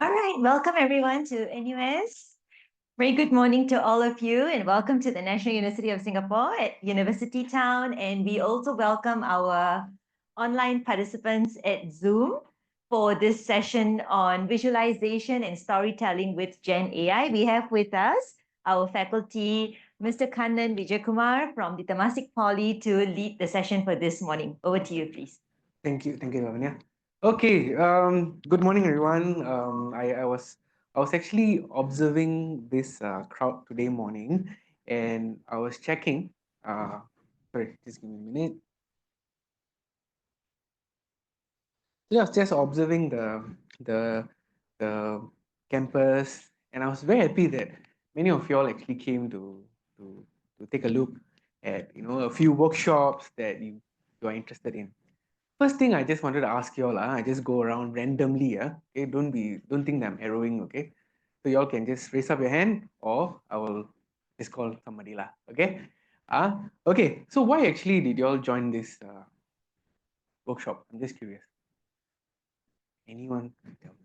All right, welcome everyone to NUS. Very good morning to all of you, and welcome to the National University of Singapore at University Town. And we also welcome our online participants at Zoom for this session on visualization and storytelling with GenAI. We have with us our faculty, Mr. Kannan Vijakumar from the Temasek Poly, to lead the session for this morning. Over to you, please. Thank you, Lavanya. Okay, good morning, everyone. I was actually observing this crowd today morning, and I was checking. Sorry, just give me a minute. So I was just observing the the campus, and I was very happy that many of you all actually came to take a look at a few workshops that you are interested in. First thing I just wanted to ask you all, I just go around randomly, okay? Don't think that I'm arrowing, okay? So y'all can just raise up your hand, or I will just call somebody lah, okay? Okay. So why actually did y'all join this workshop? I'm just curious. Anyone can tell me?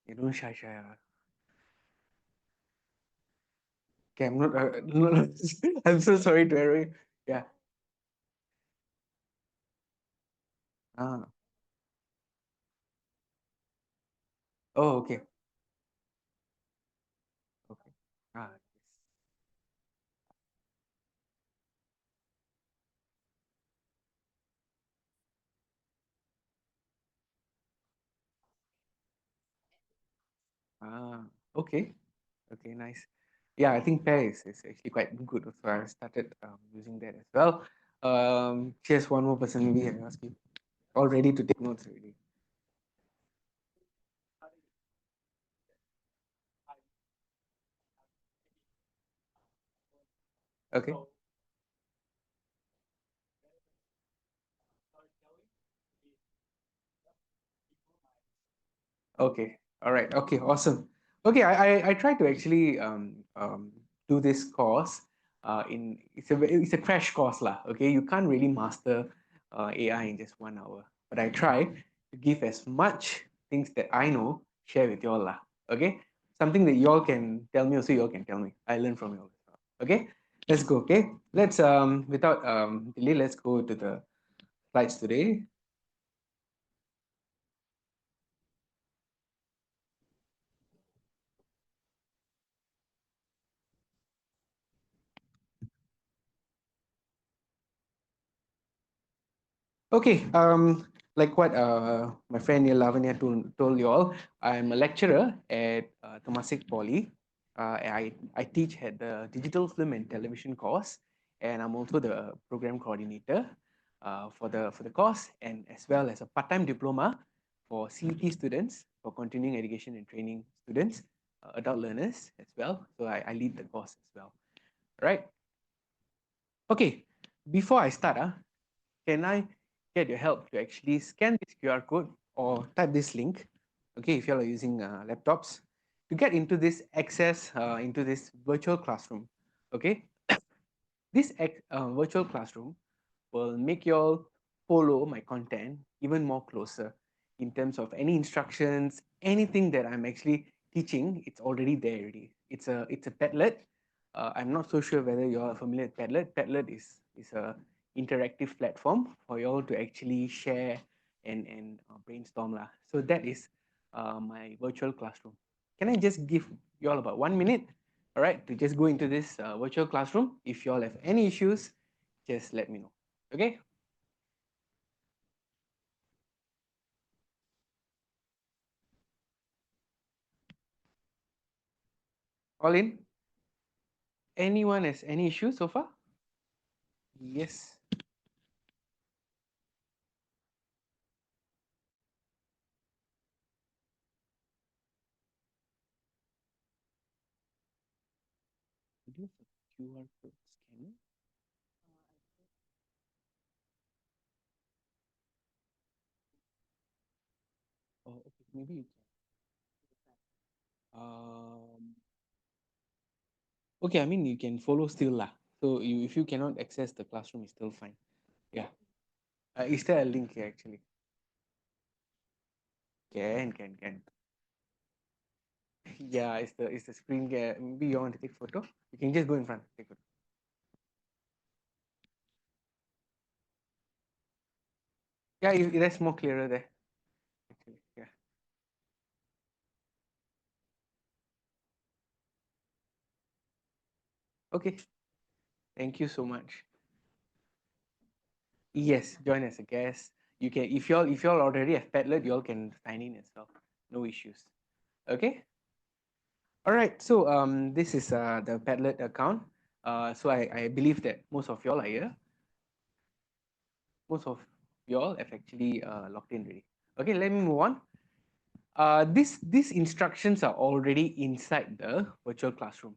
You don't shy. Okay, I'm not. No, I'm so sorry to arrow you. Yeah. Ah. Oh, okay. Okay. Yes. Ah. Okay. Okay, nice. Yeah, I think Pair is actually quite good. So I started using that as well. Just one more person, maybe I ask you. All ready to take notes already. Okay. Okay. All right. Okay. Awesome. Okay. I tried to actually do this course. It's a crash course lah. Okay. You can't really master AI in just 1 hour, but I try to give as much things that I know share with y'all lah. Okay. Something that y'all can tell me, also y'all can tell me. I learn from y'all. Okay. Let's go. Okay. Let's without delay. Let's go to the slides today. Okay, like what my friend Lavanya told you all, I'm a lecturer at Temasek Poly. I teach at the digital film and television course, and I'm also the program coordinator for the course, and as well as a part-time diploma for CET students, for continuing education and training students, adult learners as well. So I lead the course as well. Right? Okay, before I start, can I get your help to actually scan this QR code or type this link, okay, if you are using laptops, to get into this access into this virtual classroom, okay? This virtual classroom will make you all follow my content even more closer in terms of any instructions, anything that I'm actually teaching, it's already there already. It's a Padlet. I'm not so sure whether you are familiar with Padlet. Padlet is a interactive platform for you all to actually share and brainstorm lah. So that is my virtual classroom. Can I just give you all about 1 minute, all right, to just go into this virtual classroom? If you all have any issues, just let me know. Okay. All in. Anyone has any issues so far? Yes. Do you have a QR code scanner? Oh, okay. Maybe you can. Okay, I mean you can follow still lah. So if you cannot access the classroom, it's still fine. Yeah. Is there a link here actually? Can. Yeah, it's the screen. Maybe you want to take photo. You can just go in front. Take photo. Yeah, that's more clearer there. Actually, yeah. Okay. Thank you so much. Yes, join as a guest. You can if y'all already have Padlet, y'all can sign in as well. No issues. Okay. All right. So this is the Padlet account. So I believe that most of y'all are here. Most of y'all have actually logged in already. Okay. Let me move on. These instructions are already inside the virtual classroom.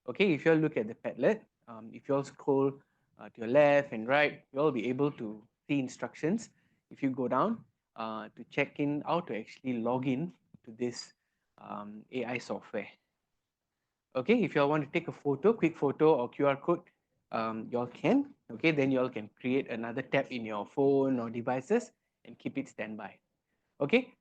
Okay. If you all look at the Padlet, if you all scroll to your left and right, you'll be able to see instructions. If you go down to check in how to actually log in to this AI software. Okay, if you all want to take a photo, quick photo or QR code, you all can. Okay, then you all can create another tab in your phone or devices and keep it standby. Okay,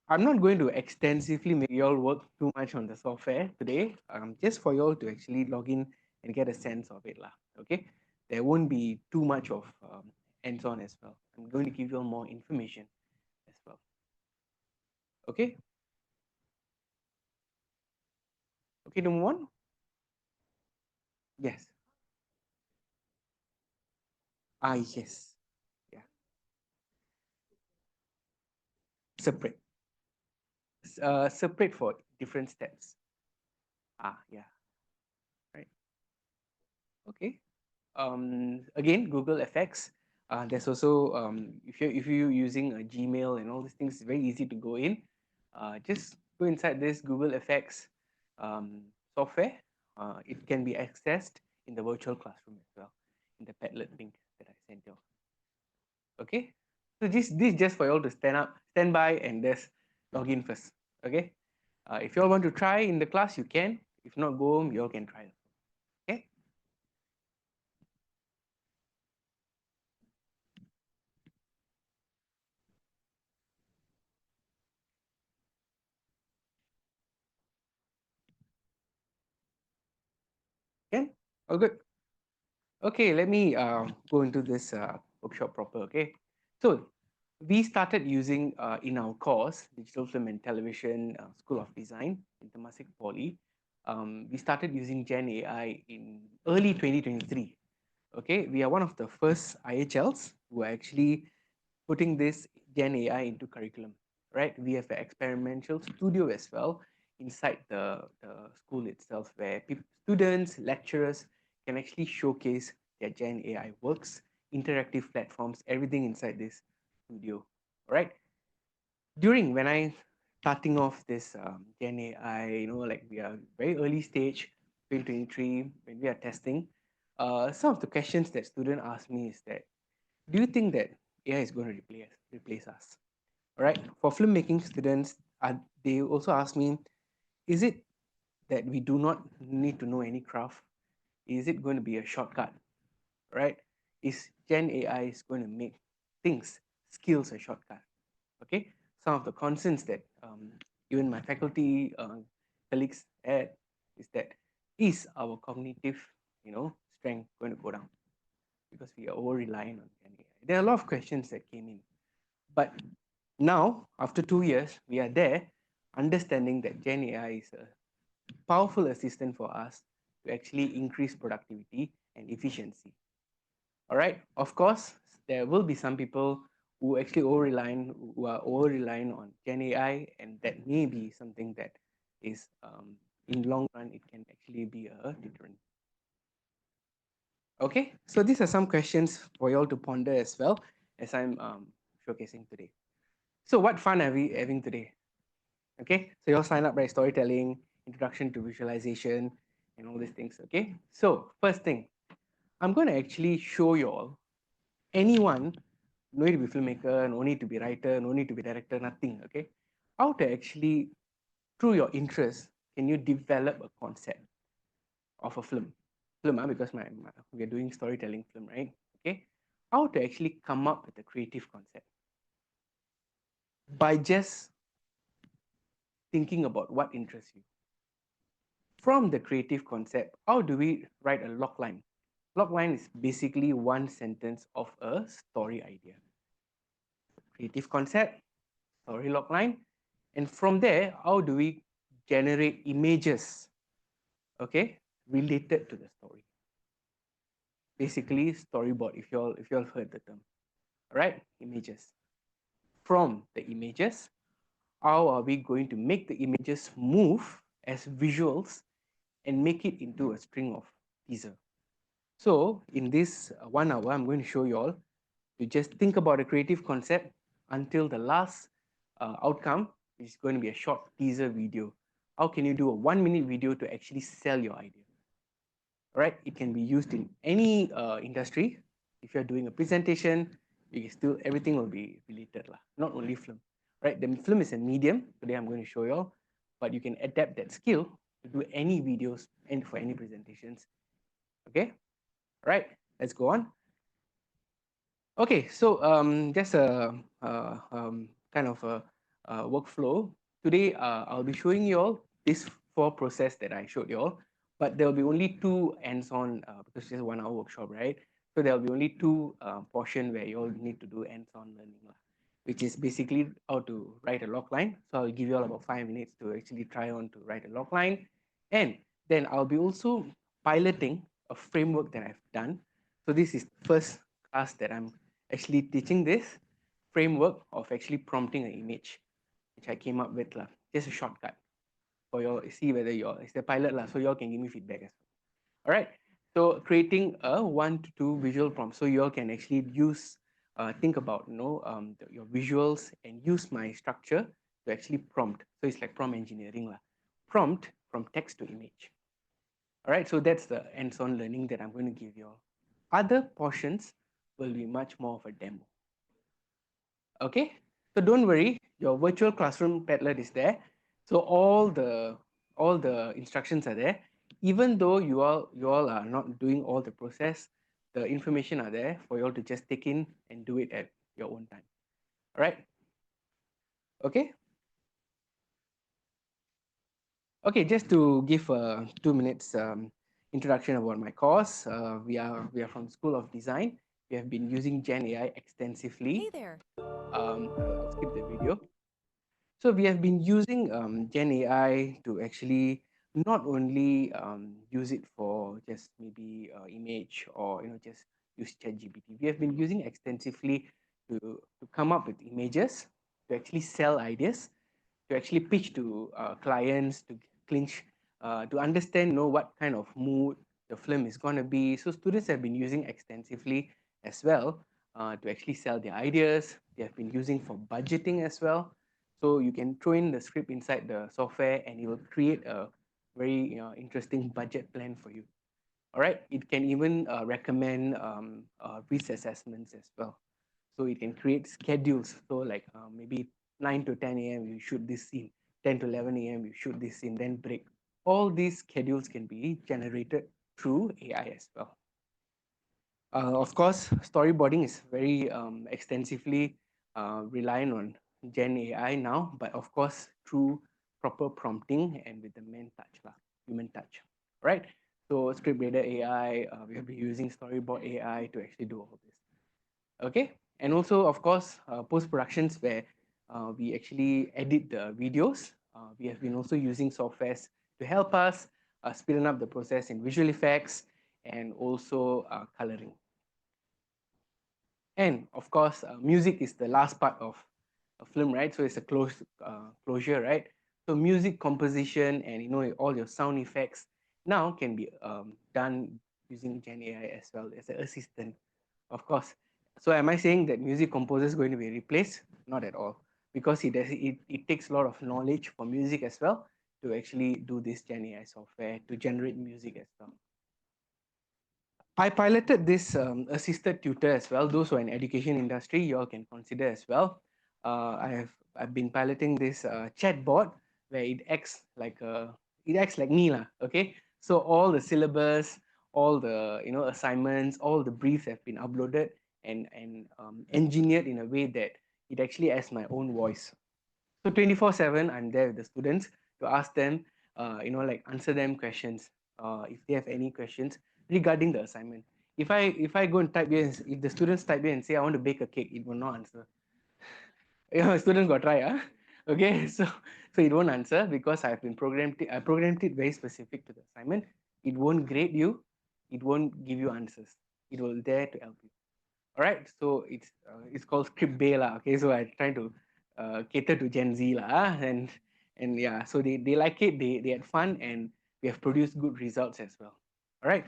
I'm not going to extensively make you all work too much on the software today. Just for you all to actually log in and get a sense of it lah. Okay, there won't be too much of hands-on as well. I'm going to give you all more information as well. Okay, okay, to move on. Yes. Yes. Yeah. Separate. Separate for different steps. Yeah. Right. Okay. Again, Google FX. There's also if you using a Gmail and all these things, it's very easy to go in. Just go inside this Google FX software. It can be accessed in the virtual classroom as well, in the Padlet link that I sent you. Okay. So this just for you all to stand by, and just log in first. Okay. If you all want to try in the class, you can. If not, go home. You all can try. Okay. Can? All good. Okay, let me go into this workshop proper. Okay, so we started using in our course Digital Film and Television School of Design in Temasek Poly. We started using Gen AI in early 2023. Okay, we are one of the first IHLs who are actually putting this Gen AI into curriculum. Right, we have an experimental studio as well inside the school itself, where students, lecturers can actually showcase their Gen AI works, interactive platforms, everything inside this studio. All right. During when I starting off this Gen AI, like we are very early stage, 2023, when we are testing, some of the questions that student asked me is that, do you think that AI is going to replace us? All right. For filmmaking students, they also ask me, is it that we do not need to know any craft? Is it going to be a shortcut? Right? Is Gen AI is going to make things, skills a shortcut? Okay. Some of the concerns that even my faculty colleagues had is that, is our cognitive, strength going to go down because we are over reliant on Gen AI? There are a lot of questions that came in, but now after 2 years, we are there, understanding that Gen AI is a powerful assistant for us to actually increase productivity and efficiency. All right. Of course, there will be some people who actually who are over relying on Gen AI, and that may be something that is in long run it can actually be a deterrent. Okay, so these are some questions for you all to ponder as well as I'm showcasing today. So what fun are we having today? Okay, so you all sign up, right? Storytelling, introduction to visualization, and all these things. Okay, so first thing, I'm going to actually show you all, anyone, no need to be filmmaker, no need to be writer, no need to be director, nothing. Okay, how to actually, through your interest, can you develop a concept of a film? Because we're doing storytelling film, right? Okay, how to actually come up with a creative concept by just thinking about what interests you. From the creative concept, how do we write a log line? Log line is basically one sentence of a story idea. Creative concept, story log line, and from there, how do we generate images, okay, related to the story? Basically, storyboard. If you all heard the term, all right, images. From the images, how are we going to make the images move as visuals and make it into a string of teaser? So in this 1 hour, I'm going to show you all to just think about a creative concept until the last outcome, which is going to be a short teaser video. How can you do a 1-minute video to actually sell your idea? All right, it can be used in any industry. If you're doing a presentation, you can still, everything will be related lah, not only film. Right, the film is a medium. Today I'm going to show you all, but you can adapt that skill to do any videos and for any presentations. Okay, all right, let's go on. Okay, so just a kind of a workflow. Today, I'll be showing you all this 4 process that I showed you all, but there will be only 2 hands-on because it's just a 1-hour workshop, right? So there will be only 2 portion where you all need to do hands-on learning, which is basically how to write a log line. So I'll give you all about 5 minutes to actually try on to write a log line, and then I'll be also piloting a framework that I've done. So this is first class that I'm actually teaching this framework of actually prompting an image, which I came up with, just a shortcut for you see whether it's the pilot, so you all can give me feedback as well. All right. So creating a 1 to 2 visual prompts, so you all can actually use, think about your visuals and use my structure to actually prompt. So it's like prompt engineering, prompt from text to image. All right. So that's the hands-on learning that I'm going to give you all. Other portions will be much more of a demo. Okay, so don't worry, your virtual classroom Padlet is there. So all the instructions are there. Even though you all are not doing all the process, the information are there for you all to just take in and do it at your own time. All right. Okay. Okay, just to give 2 minutes introduction about my course. We are from School of Design. We have been using GenAI extensively. Hey there. I'll skip the video. So we have been using GenAI to actually not only use it for just maybe image or just use ChatGPT. We have been using extensively to come up with images, to actually sell ideas, to actually pitch to clients, to clinch, to understand what kind of mood the film is going to be. So students have been using extensively as well to actually sell their ideas. They have been using for budgeting as well. So you can throw in the script inside the software and it will create a very interesting budget plan for you. All right, it can even recommend risk assessments as well. So it can create schedules. So like maybe 9 to 10 a.m. you shoot this scene, 10 to 11 a.m. you shoot this scene, then break. All these schedules can be generated through AI as well. Of course, storyboarding is very extensively reliant on Gen AI now, but of course through proper prompting and with the human touch, right? So script reader AI, we have been using storyboard AI to actually do all this. Okay, and also of course post productions where we actually edit the videos. We have been also using softwares to help us speeding up the process in visual effects and also coloring. And of course, music is the last part of a film, right? So it's a closure, right? So music composition and all your sound effects now can be done using Gen AI as well as an assistant, of course. So am I saying that music composer is going to be replaced? Not at all, because it takes a lot of knowledge for music as well to actually do this Gen AI software to generate music as well. I piloted this assisted tutor as well. Those who are in education industry, you all can consider as well. I've been piloting this chatbot where it acts like me lah. Okay, so all the syllabus, all the assignments, all the briefs have been uploaded, and engineered in a way that it actually has my own voice. So 24/7, I'm there with the students to ask them, like answer them questions if they have any questions regarding the assignment. If I go and type here, if the students type here and say I want to bake a cake, it will not answer. Students got try, okay. So it won't answer because I programmed it very specific to the assignment. It won't grade you, it won't give you answers. It will there to help you. All right, so it's called script bay lah. Okay, so I try to cater to Gen Z lah, and yeah, so they like it, they had fun, and we have produced good results as well. All right.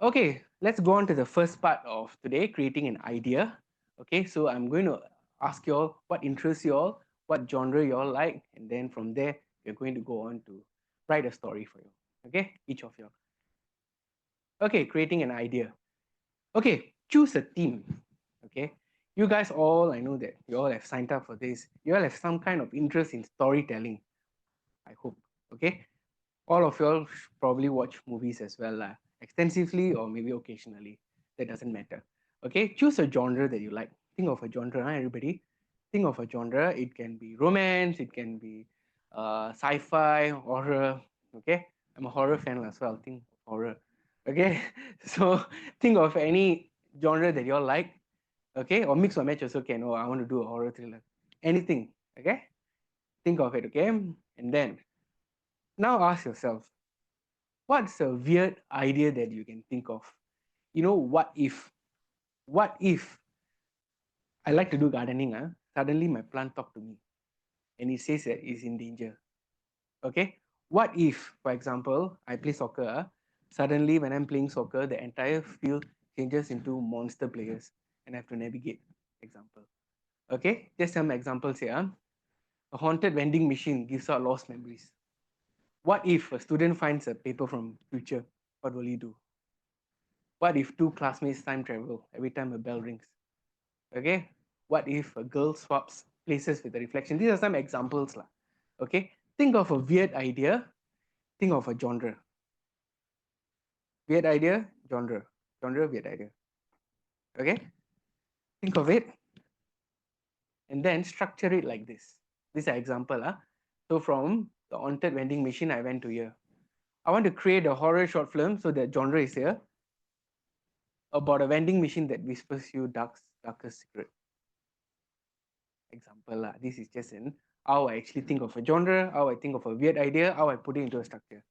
Okay, let's go on to the first part of today, creating an idea. Okay, so I'm going to ask you all what interests you all, what genre you all like, and then from there, we're going to go on to write a story for you. Okay, each of you. Okay, creating an idea. Okay, choose a theme. Okay, you guys all, I know that you all have signed up for this. You all have some kind of interest in storytelling, I hope. Okay, all of you all probably watch movies as well, extensively or maybe occasionally. That doesn't matter. Okay, choose a genre that you like. Think of a genre, everybody. Think of a genre. It can be romance, it can be sci-fi, horror. Okay, I'm a horror fan as well. Think of horror. Okay, so think of any genre that you all like. Okay, or mix or match also can. Oh, I want to do a horror thriller. Anything. Okay, think of it. Okay, and then now ask yourself, what's a weird idea that you can think of? What if I like to do gardening, suddenly my plant talk to me and it says that it's in danger. Okay, what if, for example, I play soccer, suddenly when I'm playing soccer the entire field changes into monster players and I have to navigate. Example. Okay, just some examples here. A haunted vending machine gives out lost memories. What if a student finds a paper from future? What will he do? What if two classmates time travel every time a bell rings? Okay. What if a girl swaps places with a reflection? These are some examples. Okay. Think of a weird idea. Think of a genre. Weird idea, genre. Genre, weird idea. Okay. Think of it and then structure it like this. This is an example. So from the haunted vending machine, I went to here. I want to create a horror short film. So the genre is here about a vending machine that whispers you darkest secret. Example. This is just in how I actually think of a genre, how I think of a weird idea, how I put it into a structure.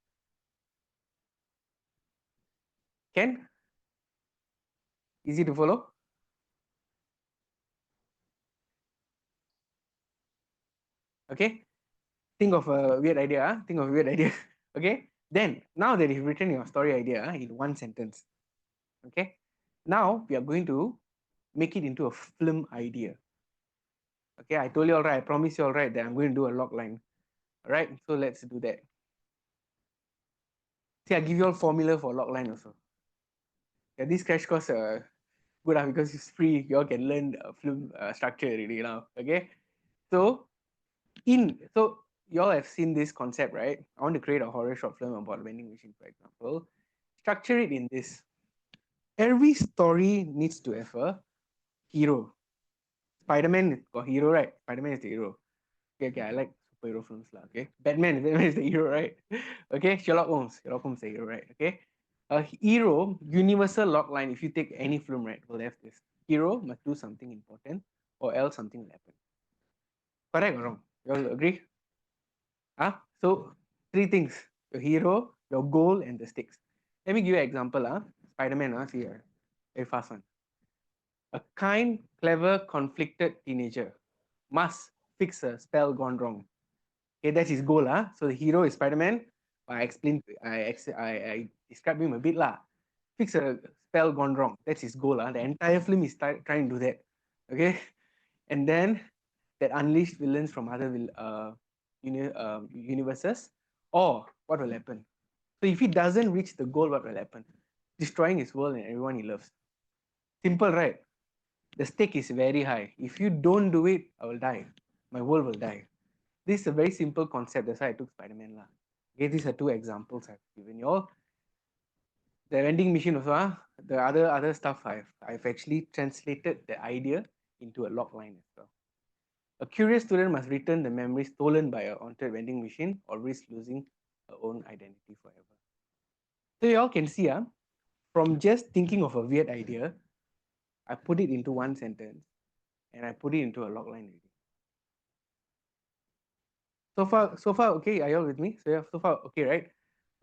Can? Easy to follow? Okay. Think of a weird idea. Think of a weird idea. Okay. Then, now that you've written your story idea in one sentence, okay, now we are going to make it into a film idea. Okay, I told you all right, I promise you all right that I'm going to do a log line. All right, so let's do that. See, I give you all formula for log line also. Yeah, this crash course good because it's free. You all can learn film structure already now. Okay, so so you all have seen this concept, right? I want to create a horror short film about a vending machine, for example. Structure it in this. Every story needs to have a hero. Spider-Man got hero, right? Spider-Man is the hero. Okay, I like superhero films lah. Okay, Batman is the hero, right? Okay, Sherlock Holmes is the hero, right? Okay, a hero universal log line. If you take any film, right, will have this hero must do something important, or else something will happen. Correct or wrong? You all agree? So three things: your hero, your goal, and the stakes. Let me give you an example. Spider-Man. See here, very fast one. A kind, clever, conflicted teenager must fix a spell gone wrong. Okay, that's his goal. So the hero is Spider-Man. I describe him a bit lah. Fix a spell gone wrong. That's his goal. The entire film is trying to do that. Okay, and then that unleashed villains from other universes. Or what will happen? So if he doesn't reach the goal, what will happen? Destroying his world and everyone he loves. Simple, right? The stake is very high. If you don't do it, I will die. My world will die. This is a very simple concept. That's why I took Spider-Man. Okay, these are two examples I've given you all. The vending machine also, the other stuff I've actually translated the idea into a log line as well. A curious student must return the memory stolen by a haunted vending machine or risk losing her own identity forever. So you all can see, from just thinking of a weird idea, I put it into one sentence and I put it into a log line already. So far, okay, are you all with me? So far, okay, right?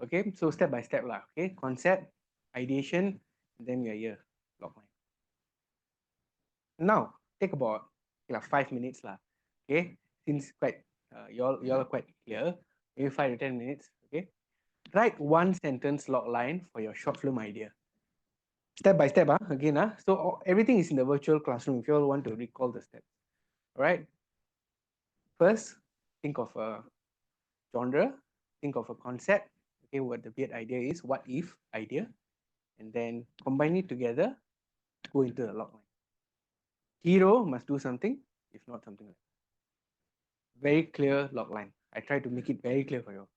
Okay, so step by step lah. Okay, concept, ideation, and then we are here, log line. Now, take about 5 minutes lah. Okay, since quite you all are quite clear, maybe 5 to 10 minutes. Okay, write one sentence log line for your short film idea. Step by step, again, so everything is in the virtual classroom if you all want to recall the steps. All right. First, think of a genre, think of a concept, okay, what the weird idea is, what if idea, and then combine it together, go into the log line. Hero must do something, if not something like that. Very clear log line. I try to make it very clear for you.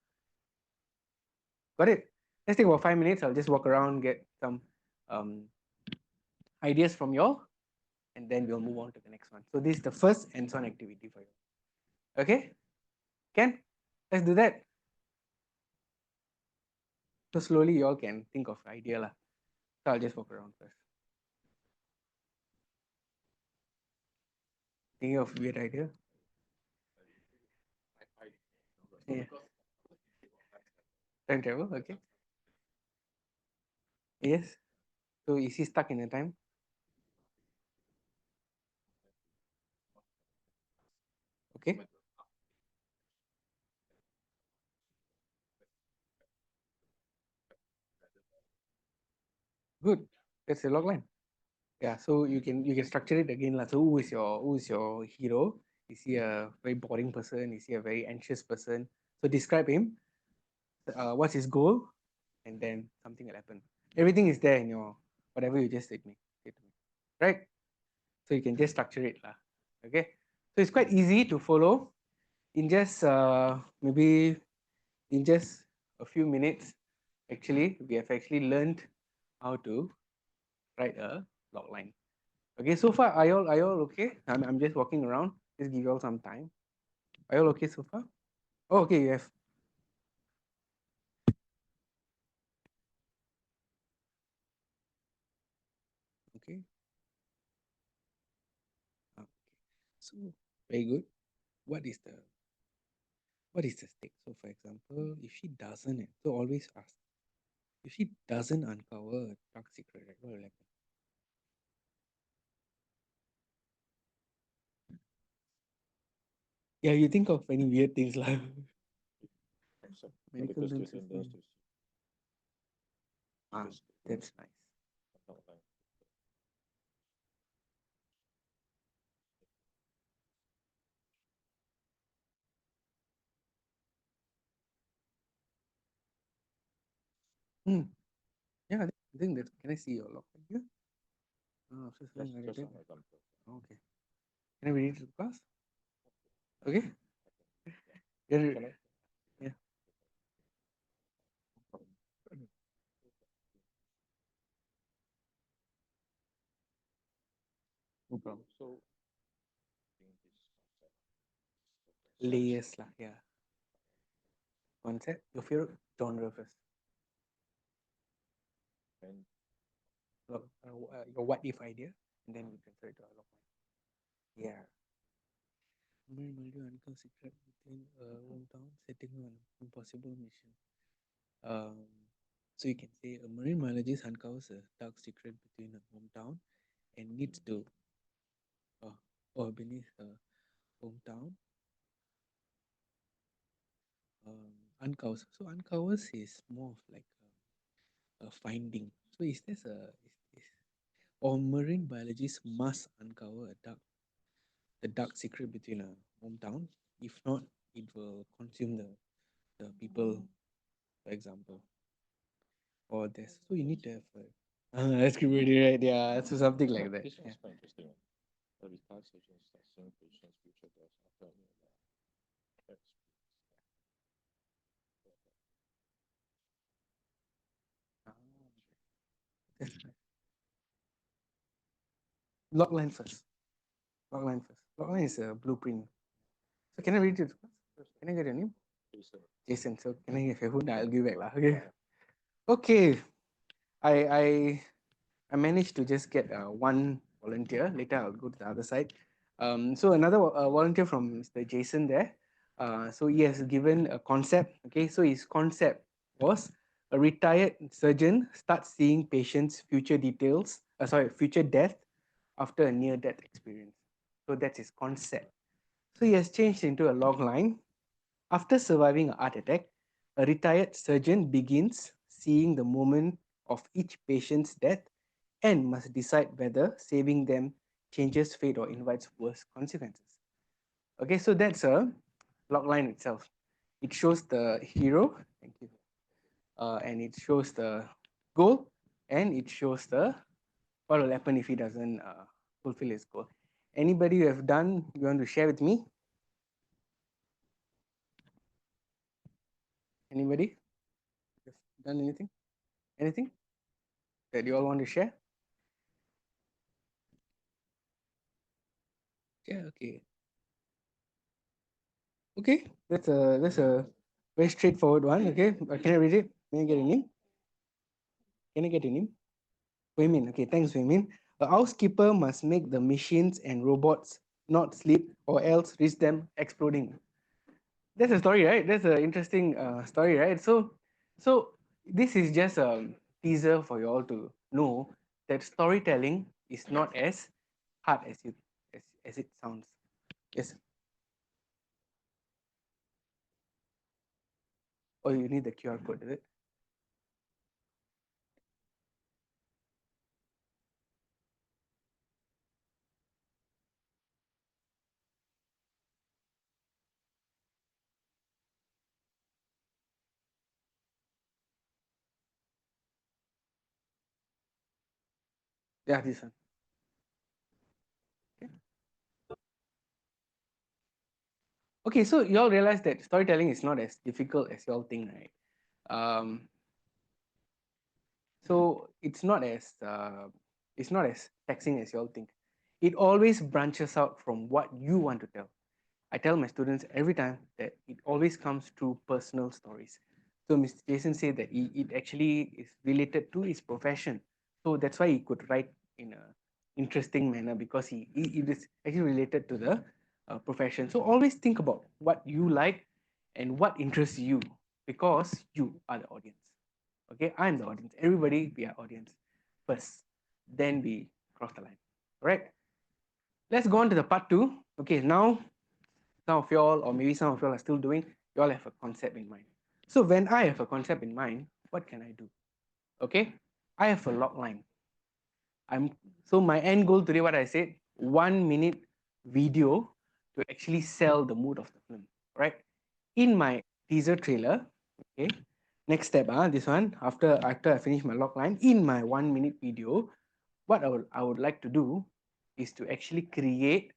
Got it? Let's take about 5 minutes. I'll just walk around, get some ideas from you all, and then we'll move on to the next one. So this is the first hands-on activity for you. Okay? Can? Let's do that. So slowly you all can think of idea lah. So I'll just walk around first. Thinking of weird idea. Yeah. Time travel, okay. Yes. So is he stuck in a time? Okay. Good. That's a log line. Yeah. So you can structure it again lah. So who is your hero? Is he a very boring person? Is he a very anxious person? So describe him. What's his goal? And then something will happen. Everything is there in your whatever you just said to me. Right? So you can just structure it lah. Okay. So it's quite easy to follow. In just maybe in just a few minutes, actually, we have actually learned how to write a log line. Okay, so far, are you all okay? I'm just walking around. Just give you all some time. Are you all okay so far? Oh, okay, you have. Okay. Okay. So very good. What is the stake? So for example, if she doesn't, so always ask. If she doesn't uncover a dark secret, right, what will happen? Yeah, you think of any weird things like medical terms. Ah, that's nice. Hmm. Yeah, I think that. Can I see your log here? Oh, so okay. Can I read it to class? Okay. Yeah. Yeah. No problem. Layers lah. Yeah. Concept. Your favorite genre first. Your what if idea, and then we transfer it to our log line. Yeah. Uncle secret within a hometown setting on impossible mission. Um, so you can say a marine biologist uncovers a dark secret between a hometown and needs to, or beneath a hometown, uncovers. So uncovers is more of like a finding. So is this or marine biologists must uncover the dark secret between a hometown. If not, it will consume the people, for example. Or this. So you need to have that's pretty right. Yeah, so something like that. Yeah. Logline first. Logline first. Logline is a blueprint. So can I read it? Can I get your name? Jason. Jason. So can I get your phone? I'll give back lah. Okay. Okay. I I managed to just get one volunteer. Later I'll go to the other side. So another volunteer from Mr. Jason there. So he has given a concept. Okay, so his concept was a retired surgeon starts seeing patients' future details. Future death after a near-death experience. So that's his concept. So he has changed into a log line. After surviving a heart attack, a retired surgeon begins seeing the moment of each patient's death and must decide whether saving them changes fate or invites worse consequences. Okay, so that's a log line itself. It shows the hero, thank you, and it shows the goal, and it shows the what will happen if he doesn't fulfill his goal. Anybody who have done, you want to share with me? Anybody have done anything? Anything that you all want to share? Yeah, okay. Okay, that's a very straightforward one. Okay, can I read it? May I get a name? Can I get a name? Weimin. Okay, thanks, Weimin. A housekeeper must make the machines and robots not sleep or else risk them exploding. That's a story, right? That's an interesting story, right? So this is just a teaser for you all to know that storytelling is not as hard as it sounds. Yes. Oh, you need the QR code, is it? Yeah, this one. Okay. Okay, so you all realize that storytelling is not as difficult as you all think, right? Um, so it's not as taxing as you all think. It always branches out from what you want to tell. I tell my students every time that it always comes through personal stories. So Mr. Jason said that it actually is related to his profession. So that's why he could write in a interesting manner because it is actually related to the profession. So always think about what you like and what interests you because you are the audience. Okay, I'm the audience. Everybody, we are audience first. Then we cross the line. All right. Let's go on to the part two. Okay, now some of y'all, or maybe some of y'all are still doing, you all have a concept in mind. So when I have a concept in mind, what can I do? Okay, I have a log line. So my end goal today, what I said, 1 minute video to actually sell the mood of the film, right? In my teaser trailer, okay. Next step, this one, after I finish my log line, in my 1 minute video, what I would like to do is to actually create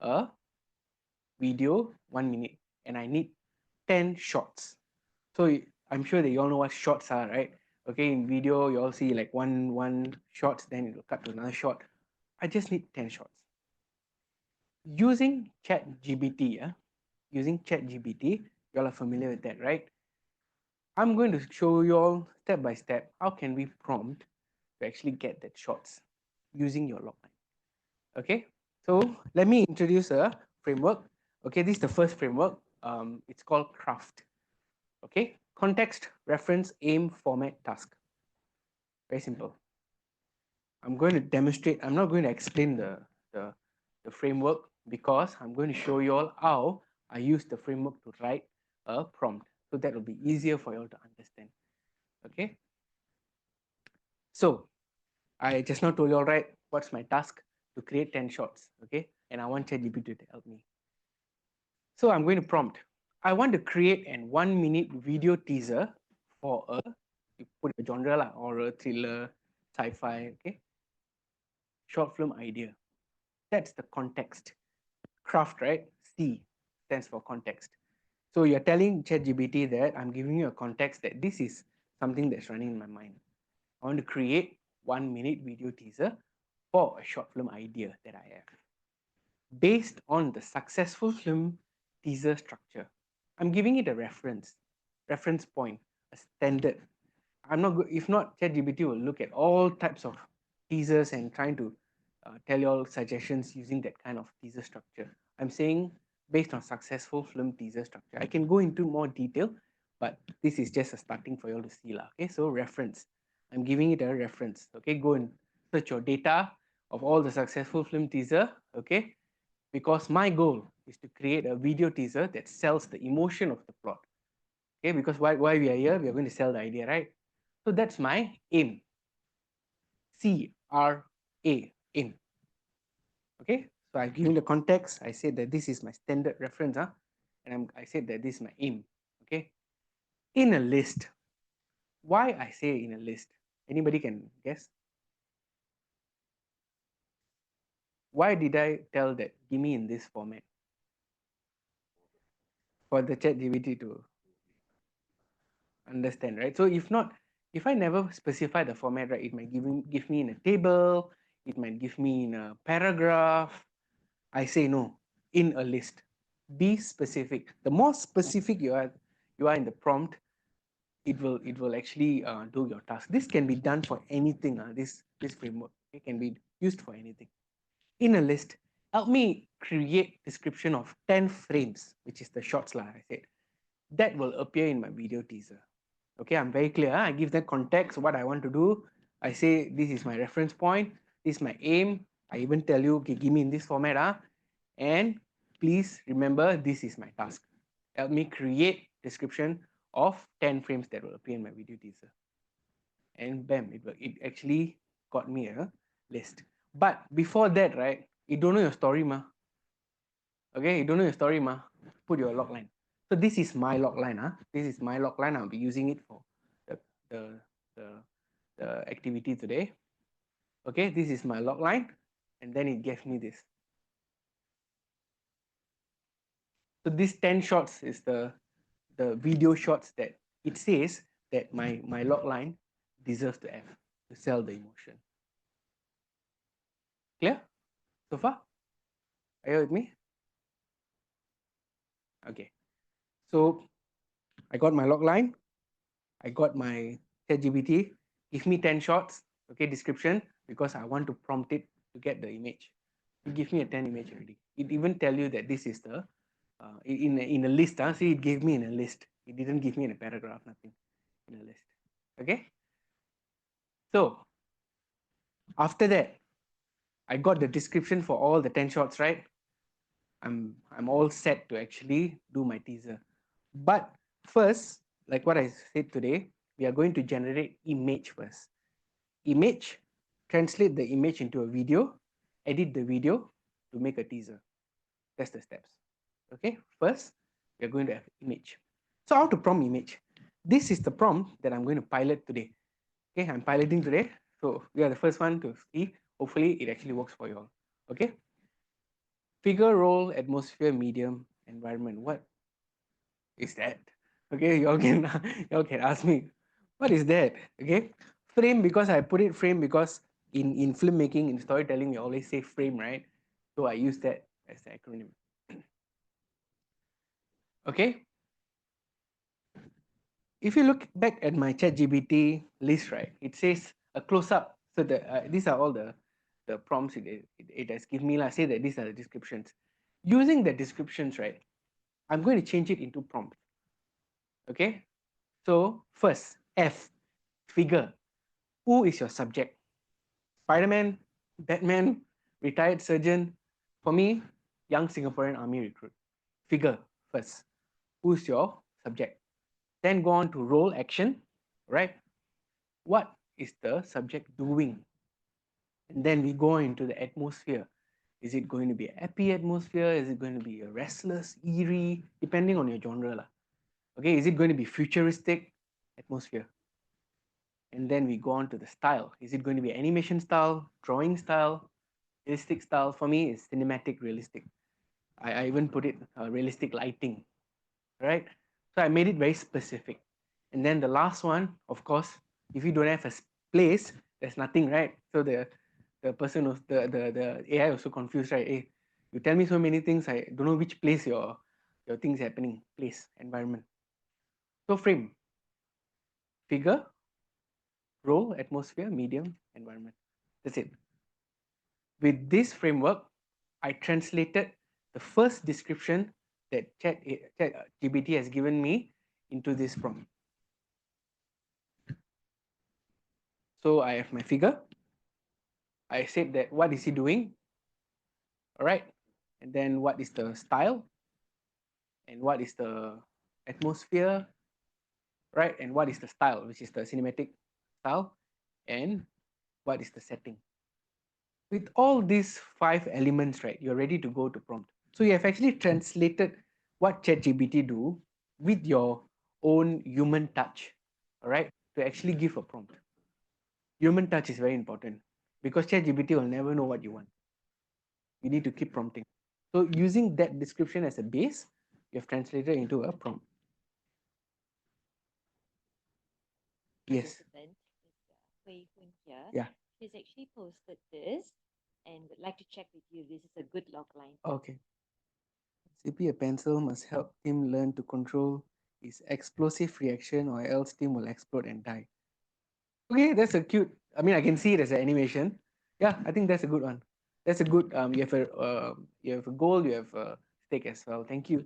a video 1 minute, and I need 10 shots. So I'm sure that you all know what shots are, right? Okay, in video you all see like one shots, then it will cut to another shot. I just need 10 shots. Using ChatGPT, using ChatGPT, you all are familiar with that, right? I'm going to show you all step by step how can we prompt to actually get that shots using your logline. Okay, so let me introduce a framework. Okay, this is the first framework. It's called Craft. Okay, context, reference, aim, format, task. Very simple. I'm going to demonstrate. I'm not going to explain the framework because I'm going to show you all how I use the framework to write a prompt. So that will be easier for you all to understand. Okay. So I just now told you all, right, what's my task? To create 10 shots. Okay. And I want ChatGPT to help me. So I'm going to prompt. I want to create an 1 minute video teaser for you put a genre like horror, thriller, sci-fi, okay? Short film idea. That's the context. Craft, right? C stands for context. So you're telling ChatGPT that I'm giving you a context that this is something that's running in my mind. I want to create 1-minute video teaser for a short film idea that I have. Based on the successful film teaser structure, I'm giving it a reference point, a standard. I'm not good. If not, ChatGPT will look at all types of teasers and trying to tell you all suggestions using that kind of teaser structure. I'm saying based on successful film teaser structure. I can go into more detail, but this is just a starting for you all to see lah. Okay, so reference. I'm giving it a reference. Okay, go and search your data of all the successful film teaser. Okay, because my goal is to create a video teaser that sells the emotion of the plot. Okay, because why we are here, we are going to sell the idea, right? So that's my aim. CRA, aim. Okay, so I've given the context. I said that this is my standard reference, and I said that this is my aim. Okay, in a list. Why I say in a list? Anybody can guess? Why did I tell that give me in this format? For the ChatGPT to understand, right? So if I never specify the format, right, it might give me in a table, it might give me in a paragraph. I say no, in a list. Be specific. The more specific you are in the prompt, it will actually do your task. This can be done for anything. This framework, it can be used for anything. In a list, help me create description of 10 frames, which is the shots like I said. That will appear in my video teaser. Okay, I'm very clear. I give that context, what I want to do. I say this is my reference point, this is my aim. I even tell you, okay, give me in this format. And please remember, this is my task. Help me create description of 10 frames that will appear in my video teaser. And bam, it actually got me a list. But before that, right, you don't know your story, ma. Okay, you don't know your story, ma. Put your logline. So this is my logline. This is my logline. I'll be using it for the, the, the, the activity today. Okay, this is my logline. And then it gave me this. So this 10 shots is the video shots that it says that my logline deserves to have to sell the emotion. Clear? So far? Are you with me? Okay. So I got my logline. I got my ChatGPT. Give me 10 shots, okay, description, because I want to prompt it to get the image. It gives me a 10 image already. It even tell you that this is the in a list. See, it gave me in a list. It didn't give me in a paragraph, nothing in a list. Okay. So after that, I got the description for all the 10 shots, right? I'm all set to actually do my teaser. But first, like what I said today, we are going to generate image first. Image, translate the image into a video, edit the video to make a teaser. That's the steps. Okay, first, we are going to have image. So how to prompt image? This is the prompt that I'm going to pilot today. Okay, I'm piloting today. So we are the first one to see. Hopefully it actually works for you all. Okay. Figure, role, atmosphere, medium, environment. What is that? Okay, y'all can ask me, what is that? Okay, frame, because I put it frame because in filmmaking, in storytelling, we always say frame, right? So I use that as the acronym. Okay. If you look back at my ChatGPT list, right, it says a close up. So these are all the prompts it has given me. Say that these are the descriptions. Using the descriptions, right, I'm going to change it into prompts. Okay. So first, F, figure. Who is your subject? Spider-Man, Batman, retired surgeon. For me, young Singaporean army recruit. Figure first. Who's your subject? Then go on to role action, right? What is the subject doing? And then we go into the atmosphere. Is it going to be a happy atmosphere? Is it going to be a restless, eerie, depending on your genre? Okay, is it going to be futuristic atmosphere? And then we go on to the style. Is it going to be animation style, drawing style, realistic style? For me, it's cinematic realistic. I even put it realistic lighting, right? So I made it very specific. And then the last one, of course, if you don't have a place, there's nothing, right? So the person was the AI was so confused, right? Hey, you tell me so many things, I don't know which place your things happening, place, environment. So frame, figure, role, atmosphere, medium, environment. That's it. With this framework, I translated the first description that ChatGPT has given me into this prompt. So I have my figure. I said that what is he doing? All right. And then what is the style? And what is the atmosphere? Right. And what is the style, which is the cinematic style? And what is the setting? With all these 5 elements, right, you're ready to go to prompt. So you have actually translated what ChatGPT do with your own human touch, all right, to actually give a prompt. Human touch is very important because ChatGPT will never know what you want. You need to keep prompting. So using that description as a base, you have translated into a prompt. Yes. Here. Yeah. She's actually posted this and would like to check with you. This is a good log line. Okay. CP a pencil must help Tim learn to control his explosive reaction or else Tim will explode and die. Okay, that's a cute. I mean, I can see it as an animation. Yeah, I think that's a good one. That's a good. You have a goal. You have a stake as well. Thank you.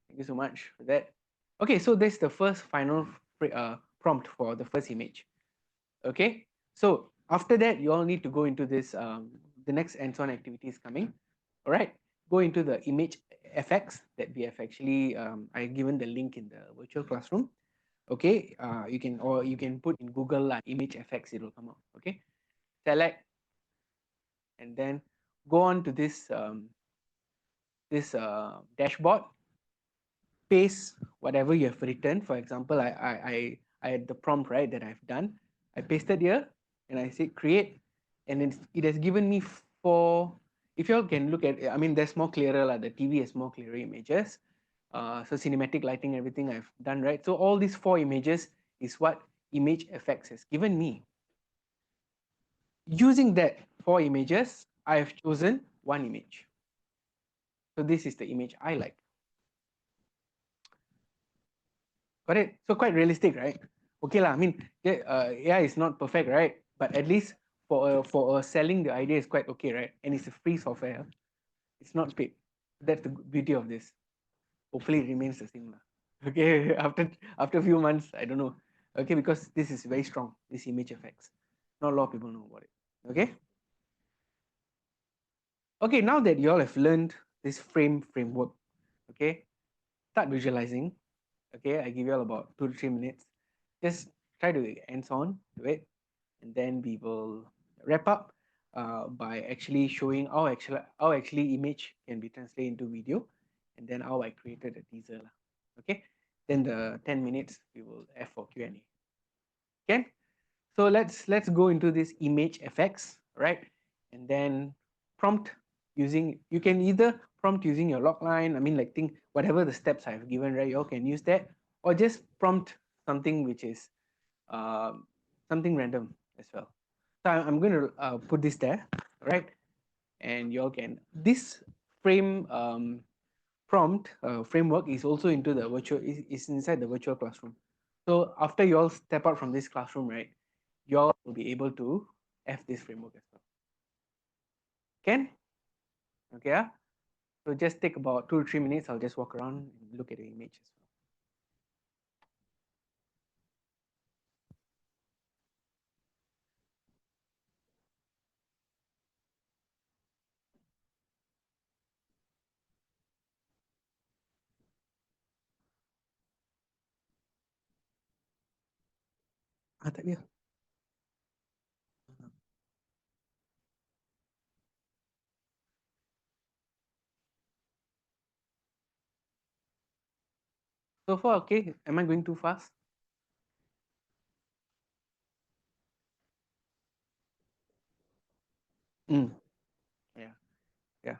Thank you so much for that. Okay, so that's the first final prompt for the first image. Okay, so after that, you all need to go into this. The next hands-on activity is coming. All right, go into the image FX that we have actually. I given the link in the virtual classroom. Okay, you can put in Google image FX. It will come out. Okay, select and then go on to this dashboard, paste whatever you have written. For example, I had the prompt, right, that I've done. I pasted here and I say create, and it has given me 4. If you all can look at, I mean, there's more clearer, the TV has more clearer images. So cinematic lighting, everything I've done, right? So all these 4 images is what image effects has given me. Using that 4 images, I have chosen one image. So this is the image I like. Got it? So quite realistic, right? Okay lah. I mean, AI is not perfect, right? But at least for selling, the idea is quite okay, right? And it's a free software. It's not paid. That's the beauty of this. Hopefully, it remains the same lah. Okay, after a few months, I don't know. Okay, because this is very strong. This image effects. Not a lot of people know about it. Okay. Okay, now that you all have learned this framework, okay, start visualizing. Okay, I give you all about 2 to 3 minutes. Just try to hands on to it, and then we will wrap up by actually showing how actually image can be translated into video, and then how I created a teaser lah. Okay, then the 10 minutes we will have for Q&A. Okay, so let's go into this image effects, right? And then prompt using, you can either prompt using your log line. I mean, like, think whatever the steps I've given, right? You all can use that, or just prompt something which is something random as well. So I'm going to put this there, right? And you all can, this frame prompt framework is also into the virtual, is inside the virtual classroom. So after you all step out from this classroom, right, you all will be able to have this framework as well. Can? Okay. So just take about 2 to 3 minutes. I'll just walk around and look at the image as well. Tak dia. So far, okay. Am I going too fast? Yeah. Yeah.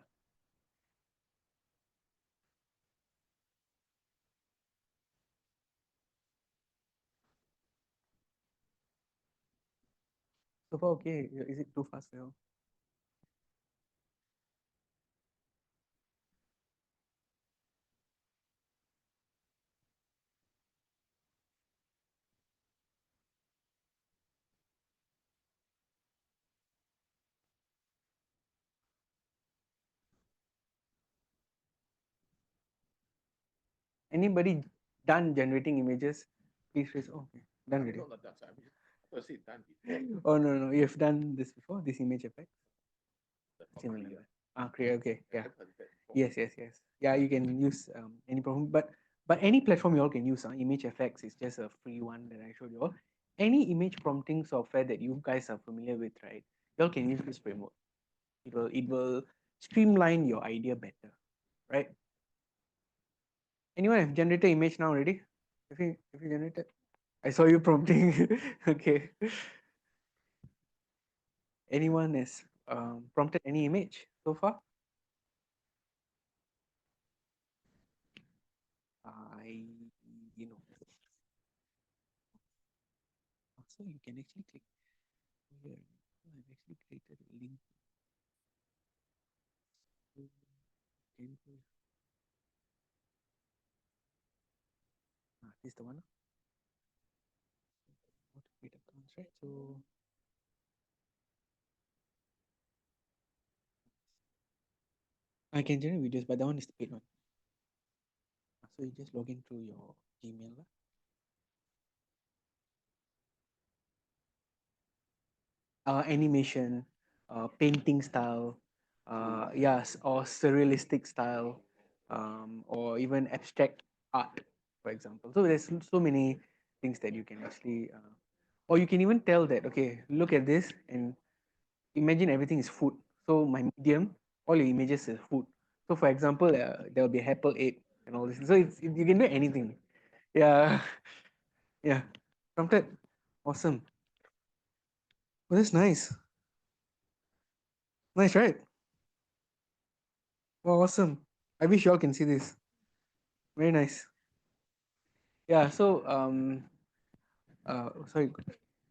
So far, okay. Is it too fast for you? Anybody done generating images? Please raise. Oh, okay. Done already. Oh no, no, you've done this before. This image effect. Similar. Ah, create. Okay, yeah. Yes, yes, yes. Yeah, you can use any program, but any platform you all can use. Image effects is just a free one that I showed you all. Any image prompting software that you guys are familiar with, right? You all can use this framework. It will streamline your idea better, right? Anyone have generated image now already? If you generated, I saw you prompting. Okay. Anyone has prompted any image so far? I, you know, so you can actually click here. I've actually created a link. to- can you- this is the one. How to create accounts, right? So I can generate videos, but that one is the paid one. So you just log in through your Gmail. Animation, painting style, yes, or surrealistic style, or even abstract art, for example. So there's so many things that you can actually, or you can even tell that, okay, look at this and imagine everything is food. So my medium, all your images is food. So for example, there will be apple 8 and all this. So you can do anything. Yeah, yeah. Prompted. Awesome. Well, that's nice. Nice, right? Wow, awesome. I wish you all can see this. Very nice. Yeah, so sorry,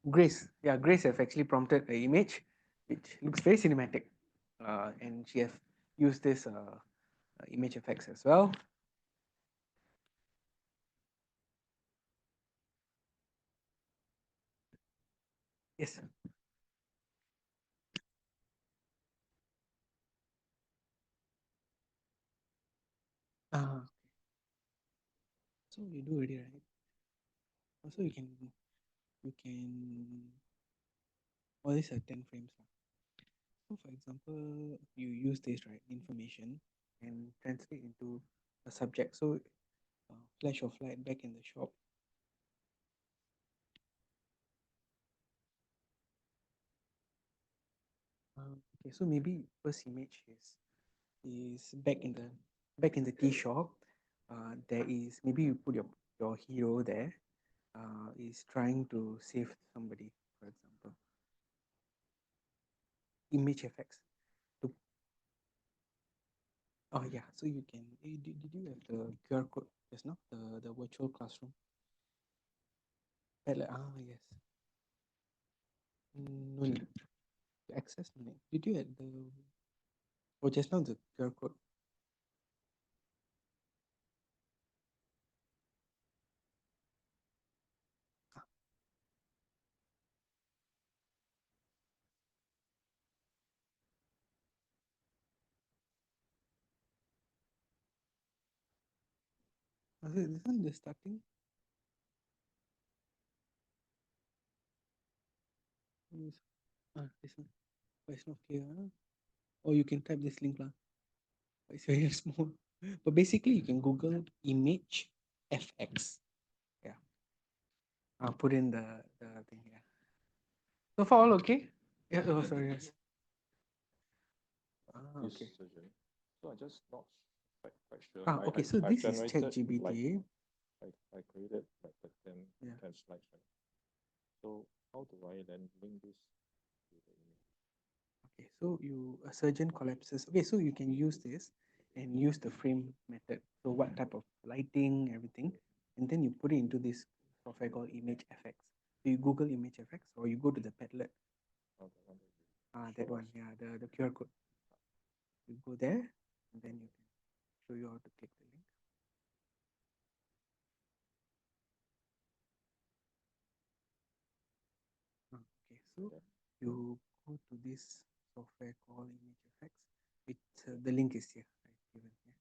Grace. Yeah, Grace have actually prompted an image which looks very cinematic. And she have used this image effects as well. Yes. Uh, so you do already, right? Also you can all these are 10 frames. So for example, you use this right information and translate into a subject. So flash of light back in the shop. Okay, so maybe first image is back in the tea shop. There is maybe you put your hero there. Is trying to save somebody, for example. Image effects. To, oh yeah, so you can. Did you have the QR code just now? The virtual classroom. Yes. No need to access. No need. Did you have the? Oh, just now the QR code. This one the starting. This, this one. But it's not clear. Or you can type this link lah. But it's very small. But basically, you can Google image FX. Yeah. I'll put in the thing here. So far, all okay? Yeah. Oh, sorry. Yes. Okay. So I just not quite sure. Okay. So this is ChatGPT. I created like the 10, Yeah. 10 slides, right? So how do I then link this to the image? Okay. So a surgeon collapses. Okay. So you can use this and use the frame method. So what type of lighting, everything, and then you put it into this software called Image FX. So you Google Image FX or you go to the Padlet That one, yeah, the QR code. You go there, and then you can show you how to click the link. Okay, so you go to this software called Image Effects. The link is here, right, given here.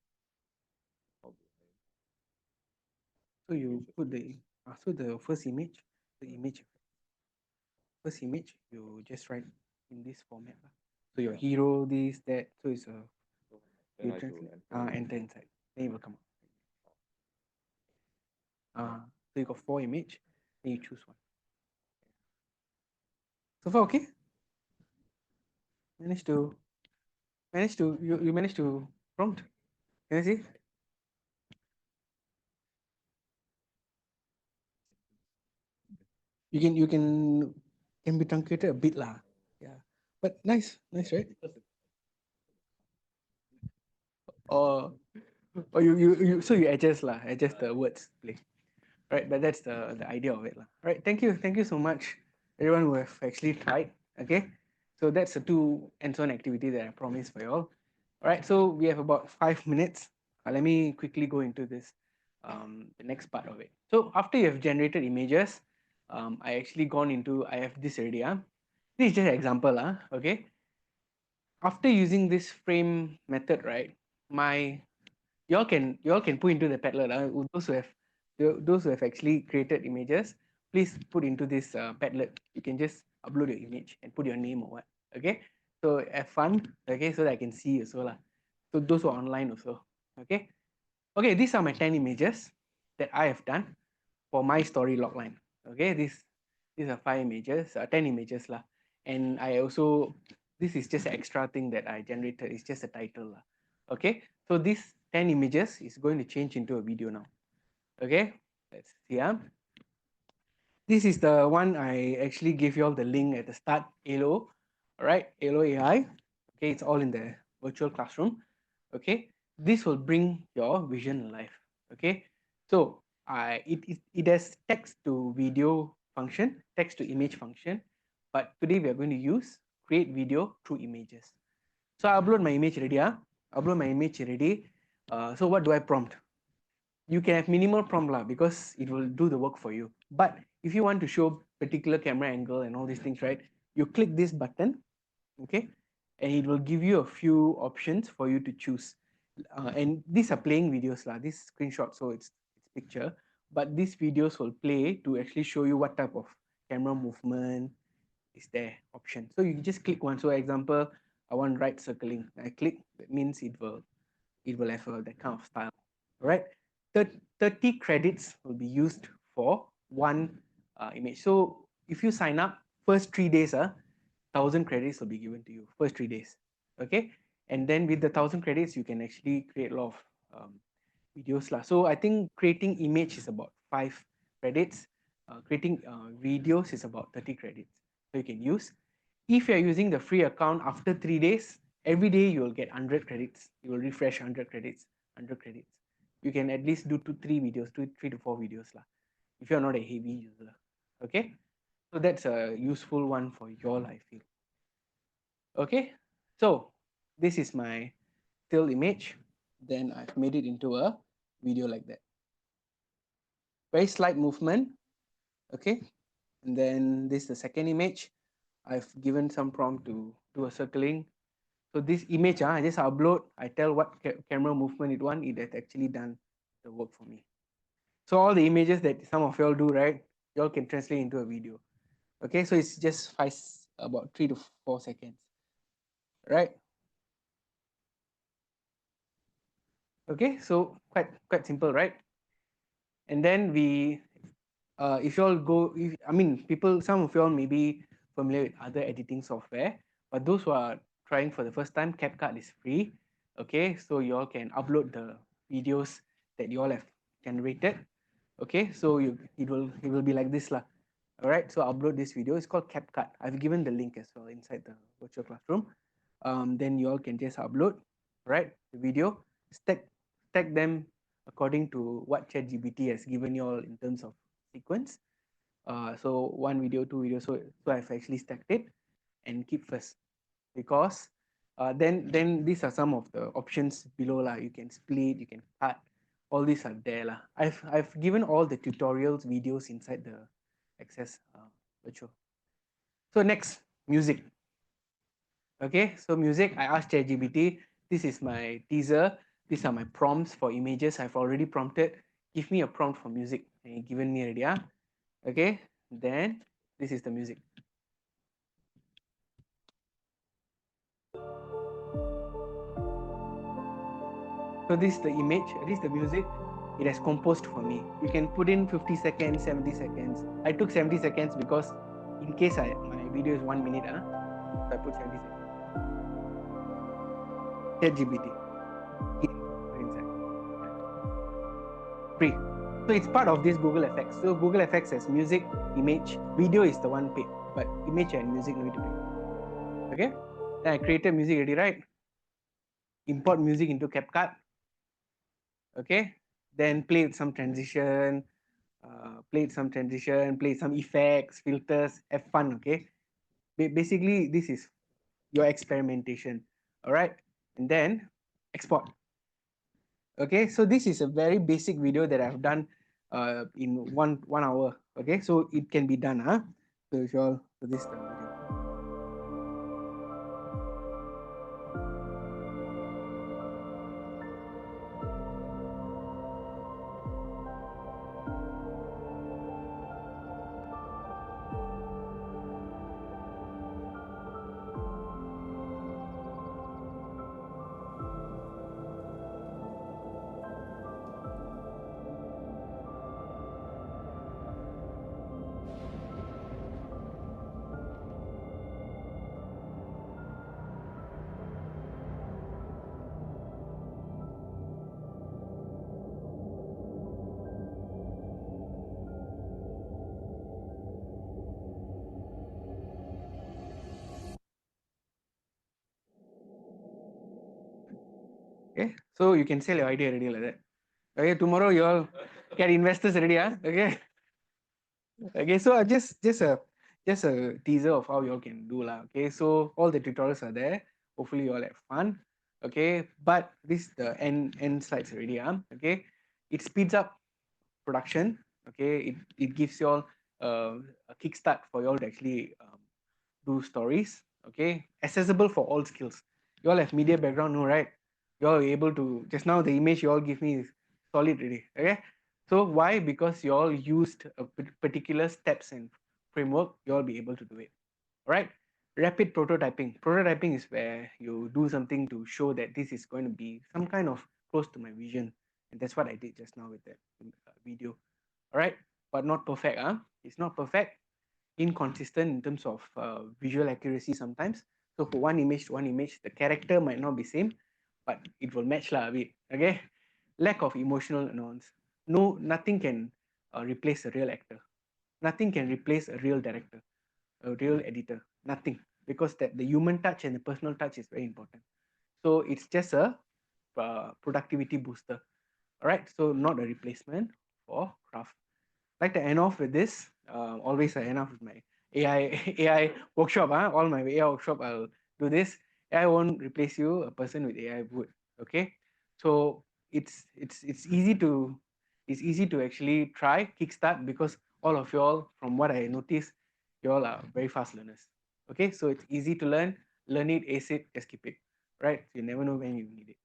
So you put the first image, the image effect. First image, you just write in this format. So your hero, this, that. So it's a you translate, enter inside. Then it will come up. So you got 4 image, then you choose one. So far, okay? Managed to you managed to prompt. Can I see? You can be truncated a bit lah. Yeah. But nice, right? Or so you adjust the words play. Right, but that's the idea of it lah. Right, thank you so much everyone who have actually tried. Okay, so that's the 2 hands-on activity that I promised for you all. All right, so we have about 5 minutes. Let me quickly go into this the next part of it. So after you have generated images, I actually gone into I have this already. This is just an example. Okay, after using this frame method, right, you all can put into the Padlet. Those who have actually created images, please put into this Padlet. You can just upload your image and put your name or what. Okay, so have fun. Okay, so that I can see also lah. So those who are online also. Okay, these are my 10 images that I have done for my story logline. Okay, these are 5 images, 10 images lah. And I also, this is just an extra thing that I generated. It's just a title lah. Okay, so this 10 images is going to change into a video now. Okay, let's see. This is the one I actually gave you all the link at the start. ALO, all right, ALO AI. Okay, it's all in the virtual classroom. Okay, this will bring your vision alive. Okay, so it has text to video function, text to image function, but today we are going to use create video through images. So I upload my image already. Upload my image already. So what do I prompt? You can have minimal prompt lah, because it will do the work for you. But if you want to show particular camera angle and all these things, right, you click this button, okay, and it will give you a few options for you to choose. And these are playing videos lah, this screenshot, so it's picture, but these videos will play to actually show you what type of camera movement is there option. So you just click one. So example, I want right circling. I click, that means it will have that kind of style. All right, 30 credits will be used for one image. So if you sign up first 3 days, 1,000 credits will be given to you first 3 days. Okay, and then with the 1,000 credits, you can actually create a lot of videos lah. So I think creating image is about 5 credits. Creating videos is about 30 credits. So you can use. If you're using the free account, after 3 days, every day you will get 100 credits. You will refresh 100 credits, 100 credits. You can at least do 3 videos, 3 to 4 videos lah, if you're not a heavy user. Okay, so that's a useful one for you all, I feel. Okay, so this is my still image. Then I've made it into a video like that. Very slight movement. Okay, and then this is the second image. I've given some prompt to do a circling. So this image, I just upload. I tell what camera movement it want. It has actually done the work for me. So all the images that some of y'all do, right, y'all can translate into a video. Okay, so it's just about 3 to 4 seconds, right? Okay, so quite simple, right? And then if y'all go, some of y'all may be familiar with other editing software, but those who are trying for the first time, CapCut is free. Okay, so y'all can upload the videos that y'all have generated. Okay, so it will be like this lah. All right, so upload this video. It's called CapCut. I've given the link as well inside the virtual classroom. Then you all can just upload, right, the video, stack them according to what ChatGPT has given you all in terms of sequence. So 1 video, 2 videos. So I've actually stacked it. and keep first, because then these are some of the options below lah. You can split, you can cut, all these are there lah. I've given all the tutorials videos inside the access virtual. So next, music. Okay, so music, I asked ChatGPT, this is my teaser, these are my prompts for images. I've already prompted, give me a prompt for music, and he given me already. Okay, then this is the music. So this is the image, this is the music it has composed for me. You can put in 50 seconds, 70 seconds. I took 70 seconds because in case my video is 1 minute, so I put 70 seconds. ChatGPT. Free. So it's part of this Google Effects. So Google Effects has music, image, video is the one paid, but image and music need to pay. Okay? Then I created music already, right? Import music into CapCut. Okay? Then play some transition, play some effects, filters, have fun, okay? Basically, this is your experimentation, all right? And then export. Okay, so this is a very basic video that I've done in one hour. Okay, so it can be done. So if you all, so this is the video. Okay, so you can sell your idea already like that. Okay, tomorrow you all get investors already, okay. Okay, so just a teaser of how you all can do lah. Okay, so all the tutorials are there. Hopefully you all have fun. Okay, but this is the end slides already. Okay, it speeds up production. Okay, it gives you all a kickstart for you all to actually do stories. Okay, accessible for all skills. You all have media background, no, right? You all are able to, just now the image you all give me is solid already. Okay, so why? Because you all used a particular steps and framework, you all be able to do it. All right. Rapid prototyping. Prototyping is where you do something to show that this is going to be some kind of close to my vision, and that's what I did just now with that video. All right, but not perfect. It's not perfect, inconsistent in terms of visual accuracy sometimes. So for one image to one image, the character might not be same, but it will match lah a bit. Okay, lack of emotional nuance. No, nothing can replace a real actor. Nothing can replace a real director, a real editor. Nothing, because that the human touch and the personal touch is very important. So it's just a productivity booster. All right, so not a replacement for craft. Like to end off with this. Always I end off with my AI AI workshop. All my AI workshop I'll do this. AI won't replace you. A person with AI would. Okay, so it's easy to actually try kickstart, because all of you all, from what I noticed, you all are very fast learners. Okay, so it's easy to learn it, ace it, just keep it. Right, you never know when you need it.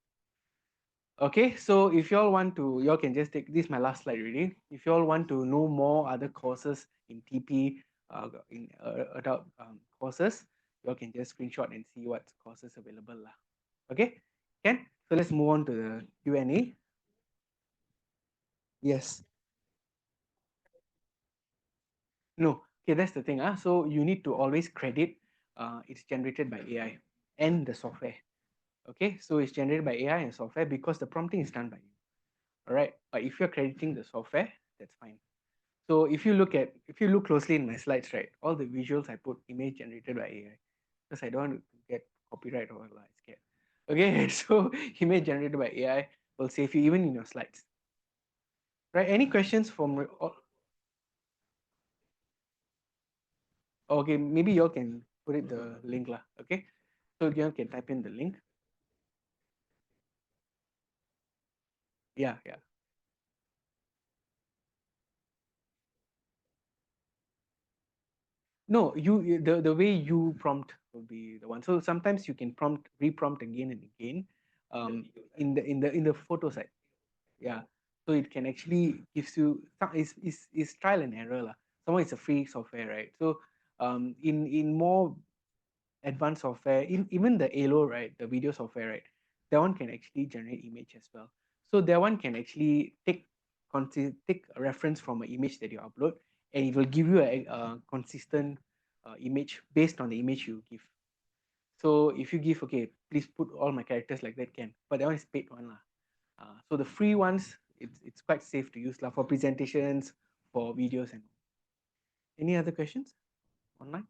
Okay, so if you all want to, you all can just take, this is my last slide really. If you all want to know more other courses in TP, in adult courses, you all can just screenshot and see what courses available lah. Okay, can? So let's move on to the Q&A. Yes. No, okay, that's the thing. So you need to always credit it's generated by AI and the software. Okay, so it's generated by AI and software because the prompting is done by you. All right, but if you're crediting the software, that's fine. So if you look closely in my slides, right, all the visuals I put image generated by AI, because I don't want to get copyright or whatever, I scared. Okay, so image generated by AI will save you even in your slides. Right? Any questions from? Okay, maybe you all can put it the link lah. Okay, so you can type in the link. Yeah, yeah. No, the way you prompt will be the one. So sometimes you can reprompt again and again, in the photo side. Yeah, so it can actually gives you some is trial and error lah. Someone it's a free software, right? So in more advanced software, even the ALO, right, the video software, right, that one can actually generate image as well. So that one can actually take a reference from an image that you upload, and it will give you a consistent image based on the image you give. So if you give, okay, please put all my characters like that, can, but that one is paid one lah. So the free ones, it's quite safe to use lah for presentations, for videos. And any other questions online?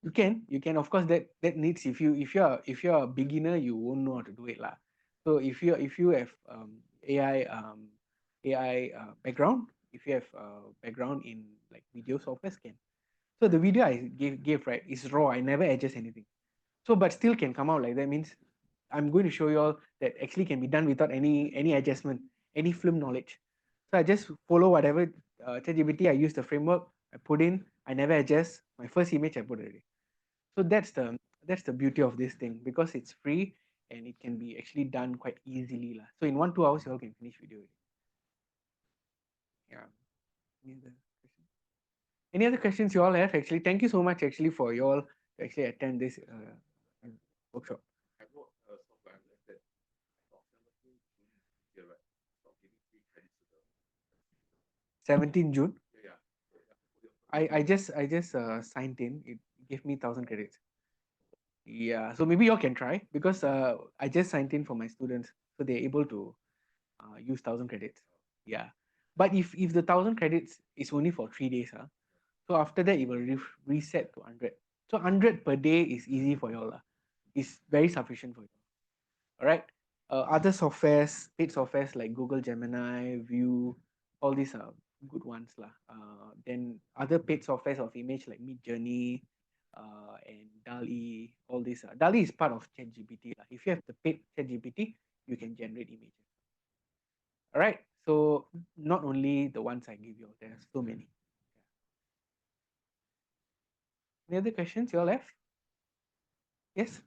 You can of course, that needs, if you're a beginner, you won't know how to do it lah. So if you have AI background, if you have background in like video software, can. So the video I gave, right, is raw. I never adjust anything. So but still can come out like that, means I'm going to show you all that actually can be done without any adjustment, any film knowledge. So I just follow whatever ChatGPT. I use the framework, I put in, I never adjust. My first image I put already. So that's the beauty of this thing, because it's free and it can be actually done quite easily lah. So in 1-2 hours you all can finish video already. Yeah. Any other questions you all have? Actually, thank you so much actually for you all to actually attend this workshop. 17 June. I just signed in. It gave me 1,000 credits. Yeah, so maybe you all can try, because I just signed in for my students, so they're able to use 1,000 credits. Yeah, but if the 1,000 credits is only for 3 days, so after that it will reset to 100. So 100 per day is easy for you all. It's very sufficient for you. All right. Other softwares, paid softwares like Google Gemini, View, all these are good ones lah. Then other paid softwares of image like Midjourney, and DALL-E, all these. DALL-E is part of ChatGPT lah. If you have the paid ChatGPT, you can generate images. All right. So not only the ones I give you, there's so many. Any other questions you all have? Yes.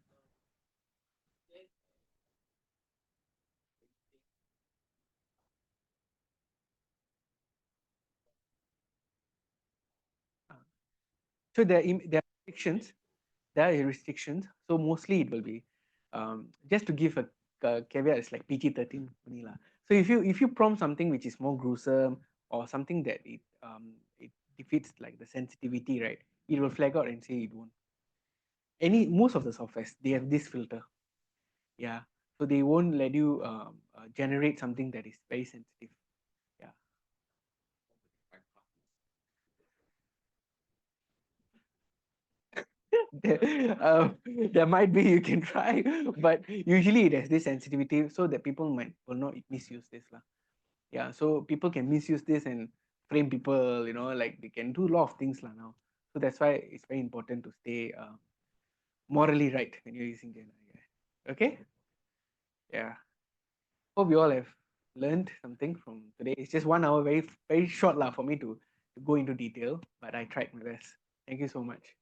So there are restrictions. There are restrictions. So mostly it will be, just to give a caveat, it's like PG-13 only lah. So if you prompt something which is more gruesome, or something that it defeats like the sensitivity, right, it will flag out and say it won't. Most of the softwares, they have this filter. Yeah. So they won't let you generate something that is very sensitive. Yeah. There might be, you can try, but usually it has this sensitivity, so that people will not misuse this lah. Yeah, so people can misuse this and frame people, like they can do a lot of things lah now. So that's why it's very important to stay morally right when you're using GenAI. Okay. Yeah, hope you all have learned something from today. It's just 1 hour, very very short lah for me to go into detail, but I tried my best. Thank you so much.